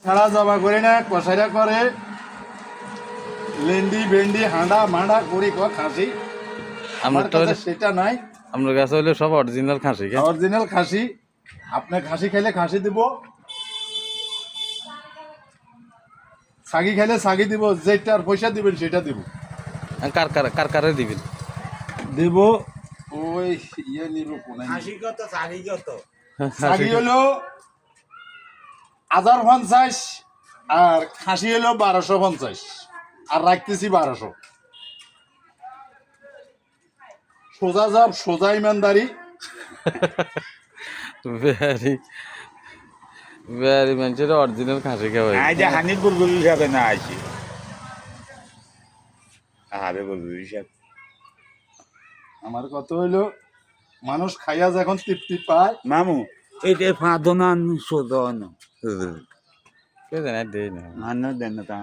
ছাড়া জবা করে না কষাইরা করে লেন্ডি ভেন্ডি হাঁডা মাঁডা করি খাসি আমার কাছে সেটা নাই। আপনার কাছে হইলে সব অরিজিনাল খাসি। অরিজিনাল খাসি। আপনি খাসি খাইলে খাসি দিব, ছাগি খাইলে ছাগি দিব, যেটার পয়সা দিবেন সেটা দিব। কার দিবেন? দেব ওই ইয়ে নিব কোন খাসি কত ছাগি কত? ছাগি হলো 1050 আর খাসি হলো 1250 আর রাখতেছি 1200। সোজা যাব সোজা ইমানদারি। ভেরি মানুষের অরিজিনাল খাসি খাওয়াই। আজ হানির বুলবুল হিসাবে না আছি। আরে বুলবুল হিসাব আমার কথা হইলো মানুষ খাইয়া যখন তৃপ্তি পায়। মামু এটা ফাঁদনান শোধন কে জানে দেই না। আন্ন দেন তা